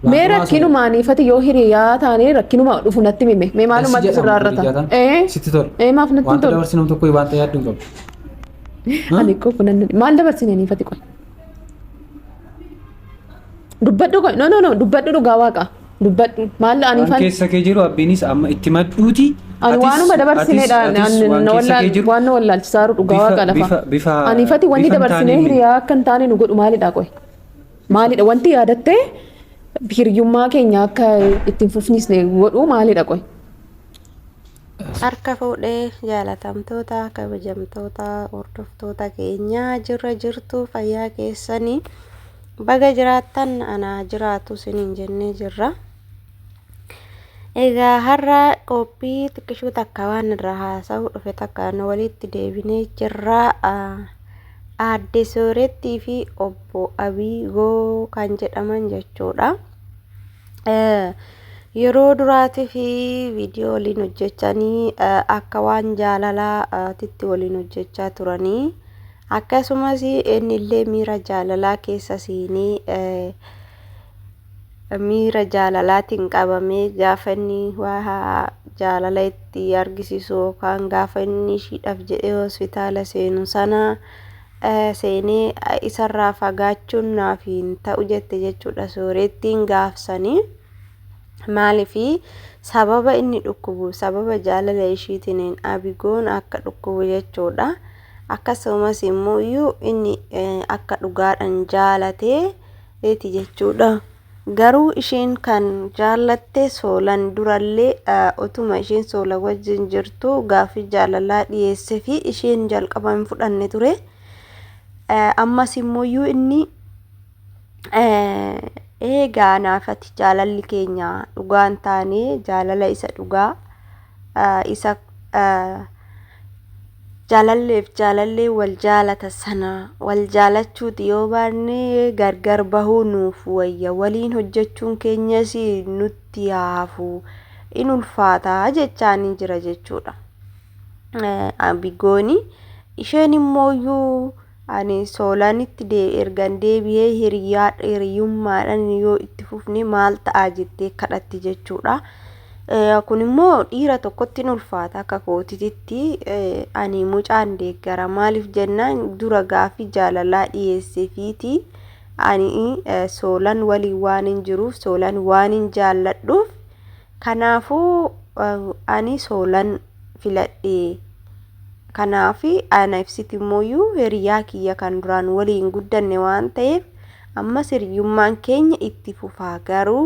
Mee rakkinu maaniifati yoo hiriyaa taanee rakkinuma dhufu natti mime. Mee maalumatti sirraa irrata? Sitti tol. Maaf natti Wanta tolu? dabarsinam tokko wanta yaadduun qabu. Ani koo kunan maal dabarsinaniifati qoy. Dubbadhu qoy. No. Dubbadhu dhugaa waaqa. Dubbadhu maal Waan aniifan? keessa kee jiru abbiinis amma itti madduuti. Ani waanuma dabarsineedha. Waan wallaalchisaa jiru dhugaa waaqa lafa. Aniifati wanni dabarsinee hiriyaa akka hin taane nu godhu maalidha qoy? Maalidha wanti yaadattee hiriyummaa keenya akka ittiin fufnisne godhu maalidha qoy? Harka fuudhee jaalatamtoota kabajamtoota hordoftoota keenya jirtu fayyaa keessanii baga jiraattan ana jiraatu siniin jennee jirra. Egaa har'a qophii xiqqishuu takka waan irra haasa'u dhufe takkaan walitti deebinee jirra. Aadde Soorettii fi obbo Abiigoo kan jedhaman jechuudha. Yeroo duraatii fi viidiyoo waliin hojjechanii akka waan jaalalaatitti waliin hojjechaa turanii akkasumas innillee miira jaalalaa keessa seenee miira jaalalaatiin qabamee gaafa inni waa jaalala itti argisiisu yookaan gaafa inni ishiidhaaf jedhee hospitaala seenu sana seenee isarraa fagaachuun naaf hin ta'u jette jechuudha. Soorettiin gaafsanii maaliifi sababa inni dhukkubu sababa jaalala ishiitiin Abiigoon akka dhukkubu jechuudha. Akkasumas immoo inni akka dhugaadhaan jaalatee jechuudha. Garuu isheen kan jaalatte Soolan durallee utuma isheen Soola wajjin jirtu gaaffii jaalalaa dhiyeessee fi isheen jalqaba hin fudhanne ture. Ammas immoo inni eegaa naafati jaalalli keenya dhugaan taane jaalala isa dhugaa isa jaalallee wal jaalata sana wal jaalachuuti yoo baanne gargar bahuu nuuf wayya waliin hojjechuun keenyas nutti haafu in ulfaataa jechaanii jira jechuudha. Abiigooni isheen immoo ani Soolanitti ergan deebi'ee hiriyummaadhaan yoo itti fufne maal ta'a jettee kadhatti jechuudha. Kun immoo dhiira tokkotti ulfaata akka kootitti ani mucaan deeggara maaliif jennaan dura gaaffii jaalalaa dhiyeessee fiiti ani Soolan walii waan hin jiruuf Soolan waan hin jaalladhuuf kanaafuu ani Soolan filadhee kanaafi ana ibsiti immoo hiriyaa kiyya kan duraan waliin guddanne waan ta'eef ammas hiriyummaan keenya itti fufaa garuu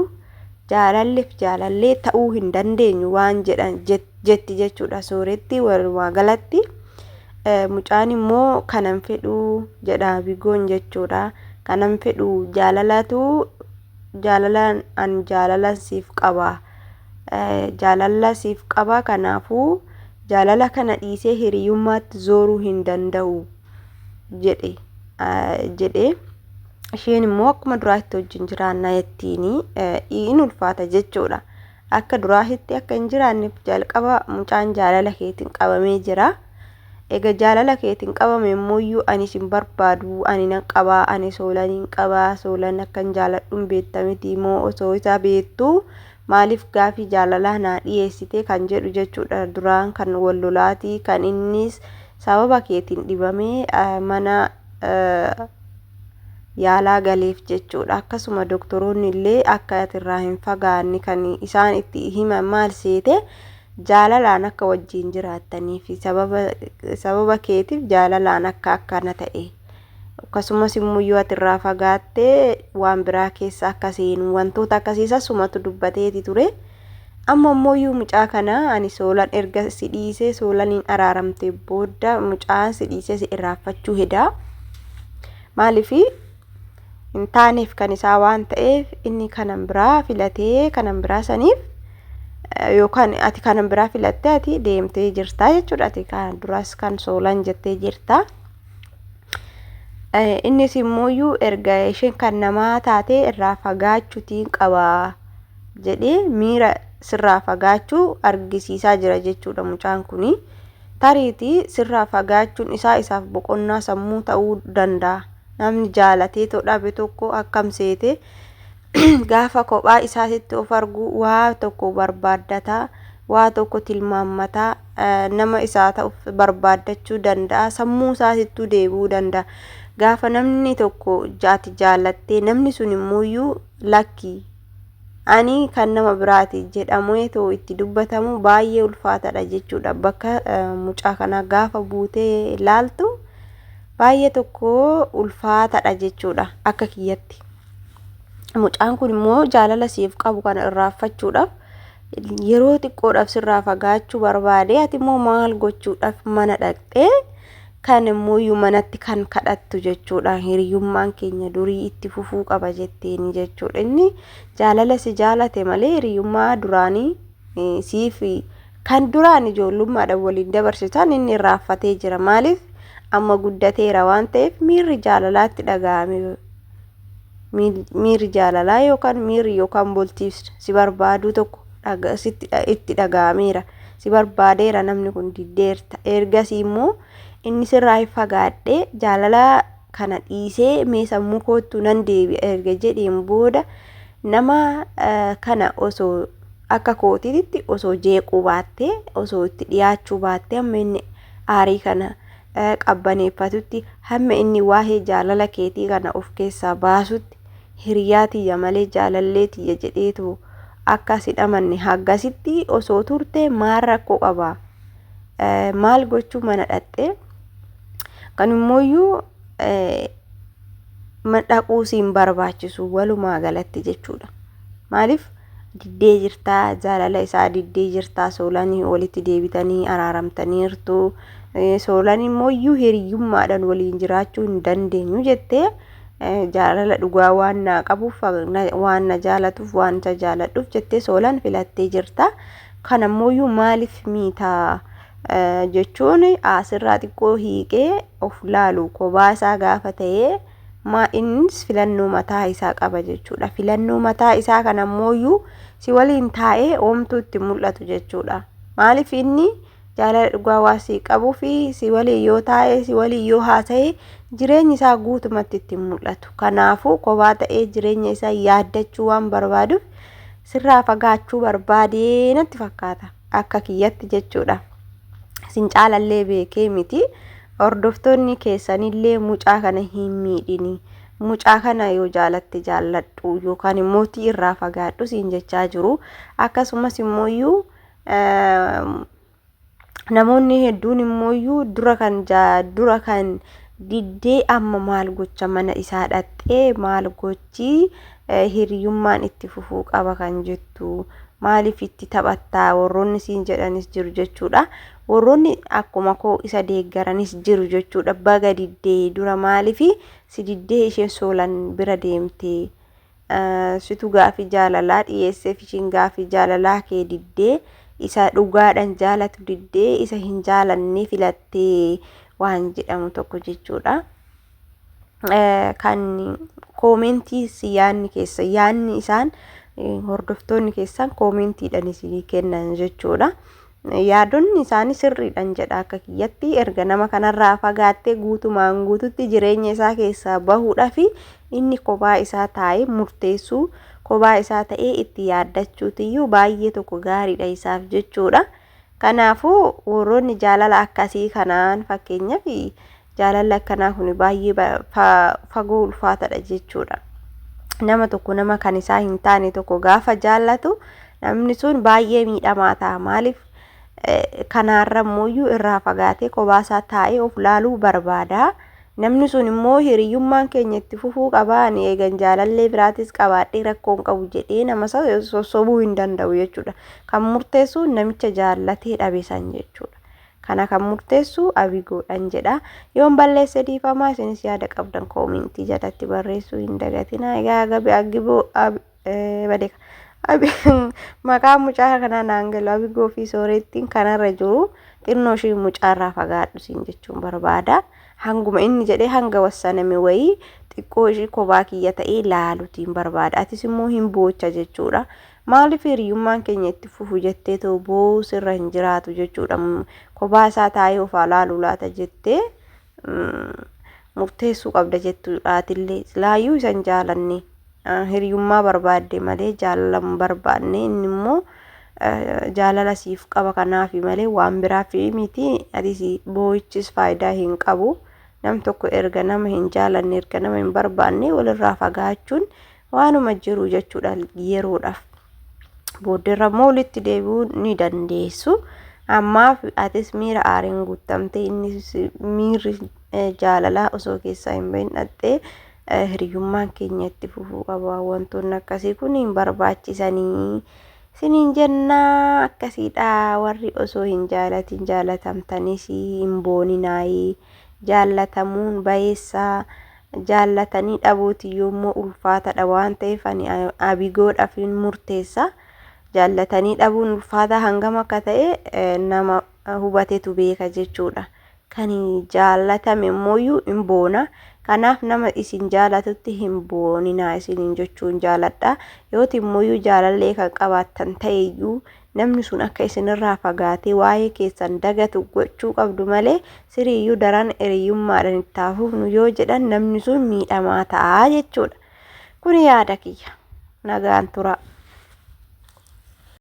jaalalleef jaalallee ta'uu hin dandeenyu waan jedhan jetti jechuudha. Sooretti walumaa galatti mucaan immoo kanan fedhuu jedha Abiigoon jechuudha. Kanan fedhuu jaalalaan an jaalalan siif qaba jaalala siif qaba kanaafuu jaalala kana dhiisee hiriyummaatti zooruu hin danda'u jedhe. Isheen immoo akkuma duraatti wajjin jiraannaa jettiini in ulfaata jechuudha. Akka duraatti akka hin jiraanneef jalqaba mucaan jaalala keetiin qabamee jira. Egaa jaalala keetiin qabame immoo ani sin barbaadu ani nan qabaa ani Soolaniin qabaa Soolan akkan jaaladhuun beektamiti moo osoo isaa beektu maaliif gaaffii jaalalaa naa dhiyeessite kan jedhu jechuudha. Duraan kan wal lolaatii kan innis sababa keetiin dhibamee mana yaalaa galeef jechuudha. Akkasuma doktoroonni illee akka atirraa hin fagaanne kan isaan itti himan maal seete jaalalaan akka wajjin jiraattanii fi sababa keetiif jaalalaan akka akkana ta'e akkasumas immoo yoo atirraa fagaattee waan biraa keessa akka seenu wantoota akkasiisa sumatu dubbateeti ture. Amma immoo mucaa kana ani Soolan erga si dhiisee Soolaniin araaramte booda mucaan si dhiisee si irraanfachuu heda maaliifi hin taaneef kan isaa waan ta'eef inni kanan biraa filatee kanan biraa saniif yookaan ati kanan biraa filattee ati deemtee jirta jechuudha. Ati kan duras kan Soolan jettee jirta. Innis immoo erga isheen kan namaa taate irraa fagaachuutiin qaba jedhee miira sirraa fagaachuu argisiisaa jira jechuudha. Mucaan kuni tariitii sirraa fagaachuun isaaf boqonnaa sammuu ta'uu danda'a. Namni jaalatee dhabe tokko akkam seete gaafa kophaa isaatitti of argu waa tokko barbaaddata, waa tokko tilmaammataa, nama isaa ta'uuf barbaaddachuu danda'a, sammuu isaatittuu deebi'uu danda'a. Gaafa namni tokko jaati jaalattee namni sun immoo lakki ani kan nama biraati jedhamee too itti dubbatamu baay'ee ulfaataadha jechuudha. Bakka mucaa kana gaafa buutee ilaaltu baay'ee tokko ulfaataadha jechuudha akka kiyyatti. Mucaan kun immoo jaalala siif qabu kana irraanfachuudhaaf yeroo xiqqoodhaaf sirraa fagaachuu barbaade, ati immoo maal gochuudhaaf mana dhaqxee kan immoo manatti kan kadhattu jechuudha. Hiriyummaan keenya durii itti fufuu qaba jetteeni jechuudha. Inni jaalala si jaalate malee hiriyummaa duraanii siif kan duraan ijoollummaadhaan waliin dabarsitan inni irraanfatee jira. Maaliif amma guddateera waan ta'eef miirri jaalalaatti dhaga'ame. Miirri jaalalaa yookaan bultiif si barbaadu tokko itti dhaga'ameera. Si barbaadeera namni kun diddeerta. Ergasii immoo inni sirraa fagaadhee jaalala kana dhiisee mee sammuu kootu nan deebi'a erga jedheen booda nama kana osoo akka kootiitti osoo jeequu baattee, osoo itti dhiyaachuu baattee, amma inni aarii kana qabbaneeffatutti, hamma inni waa'ee jaalala keetii kana of keessaa baasutti hiriyaa tiyya malee jaalallee tiyya jedheetu akka sidhamanne haggasitti osoo turte maal rakkoo qaba? Maal gochuu mana dhaqxee? Kan immoo dhaquu siin barbaachisu walumaa galatti jechuudha. Maaliif diddee jirtaa, jaalala isaa diddee jirtaa, soolanii walitti deebitanii araaramtaniirtu, soolan immoo hiriyummaadhaan waliin jiraachuu hin dandeenyu jettee jaalala dhugaa waan na qabuuf, waan na jaalatuuf, waan isa jaaladhuuf jettee soolan filattee jirta. Kana immoo maaliif miitaa jechuun asirraa xiqqoo hiiqee of laalu kophaa isaa gaafa ta'ee innis filannoo mataa isaa qaba jechuudha. Filannoo mataa isaa kana immoo si waliin taa'ee oomtuu itti mul'atu jechuudha. Maaliif inni jaalala dhugaa waan si qabuu fi si waliin yoo taa'ee, si waliin yoo haasa'e jireenyi isaa guutumatti itti mul'atu. Kanaafuu kophaa ta'ee jireenya isaa yaaddachuu waan barbaaduuf sirraa fagaachuu barbaadee natti fakkaata akka kiyyatti jechuudha. Sin caalallee beekee miti. Hordoftoonni keessanillee mucaa kana hin miidhini. Mucaa kana yoo jaalatte jaalladhu yookaan immoo irraa fagaadhu siin jechaa jiru. Akkasumas immoo namoonni hedduun immoo dura kan diddee amma maal gocha mana isaa dhaqxee maal gochii hiriyummaan itti fufuu qaba kan jettu. Maaliif itti taphattaa warroonni siin jedhanis jiru jechuudha. Warroonni akkuma koo isa deeggaranis jiru jechuudha. Baga diddee dura maaliif si diddee ishee soolan bira deemtee situ gaafii jaalalaa dhiyeesseef ishiin gaafii jaalalaa kee diddee isa dhugaadhaan jaalatu diddee isa hin jaalanne filattee waan jedhamu tokko jechuudha. Kan koomentii yaanni isaan hordoftoonni keessan koomentiidhaan isinii kennan jechuudha. Yaadonni isaanii sirriidhaan jedha akka kiyyatti. Erga nama kanarraa fagaattee guutumaan guututti jireenya isaa keessaa bahuudhaaf inni kophaa isaa taa'ee murteessuu, kophaa isaa ta'ee itti yaaddachuutiyyuu baay'ee tokko gaariidha isaaf jechuudha. Kanaafuu warroonni jaalala akkasii kanaan fakkeenyaaf jaalala akkanaa kun baay'ee fagoo ulfaataadha jechuudha. Nama tokko nama kan isaa hin taane tokko gaafa jaallatu namni sun baay'ee miidhamaa ta'a. Maaliif kanaarra immoo irraa fagaatee kophaa isaa taa'ee of laaluu barbaada. Namni sun immoo hiriyummaan keenya itti fufuu qabaan eegan jaalallee biraatis qabaadhee rakkoon qabu jedhee nama sossobuu hin danda'u jechuudha. Kan murteessu namicha jaallatee dhabesan jechuudha. Kana kan murteessu abigoodhaan jedha. Yoon balleesse dhiifamaa isinis yaada qabdan koomentii jalatti barreessuu hin dagatina. Egaa agiboo maqaa mucaa kanaa naan galu abigoo fi soorettiin kanarra jiru xinnoo ishee mucaarraa fagaadhu siin jechuun barbaada. Hanguma inni jedhee hanga wassaname wayii xiqqoo ishee kophaa kiyya ta'ee laaluutiin barbaada. Atis immoo hin boocha jechuudha. Maaliif hiriyummaan keenya itti fufu jettee too boo sirra hin jiraatu jechuudha. Kophaa isaa taa'ee of laaluu laata jettee murteessuu qabda jechuudhaatillee. Silaayyuu isan jaalanne hiriyummaa barbaadde malee jaalala hin barbaanne. Inni immoo jaalala siif qaba kanaaf malee waan biraaf miti. Atis boo'ichis faayidaa hin qabu. Nam tokko erga nama hin jaalanne erga nama hin barbaanne walirraa fagaachuun waanuma jiru jechuudha yeroodhaaf. Booddeerra immoo walitti deebi'uu ni dandeessu. Ammaaf atis miira aariin guutamte innis miirri jaalalaa osoo keessaa hin bahin dhattee hiriyummaan keenya itti fufuu qaba. Wantoonni akkasii kun hin barbaachisanii siniin jennaa akkasiidha. Warri osoo hin jaalatin jaalatamtanis hin booninaayi. Jaallatamuun bayeessaa jaallatanii dhabuuti yoommoo ulfaatadha waan ta'eef ani abigoodhaaf murteessa. Jaallatanii dhabuun ulfaata hangam akka ta'e nama hubatetu beeka jechuudha. Kan jaallatame immoo hin boona. Kanaaf nama isin jaalatutti hin booninaa isiniin jechuun jaaladha. Yooti immoo jaalallee kan qabaattan ta'eyyuu namni sun akka isinirraa fagaatee waa'ee keessan dagatu gochuu qabdu malee siriyyuu daran hiriyummaadhaan itti hafuufnu yoo jedhan namni sun miidhamaa ta'a jechuudha. Kun yaada kiyya. Nagaan tura.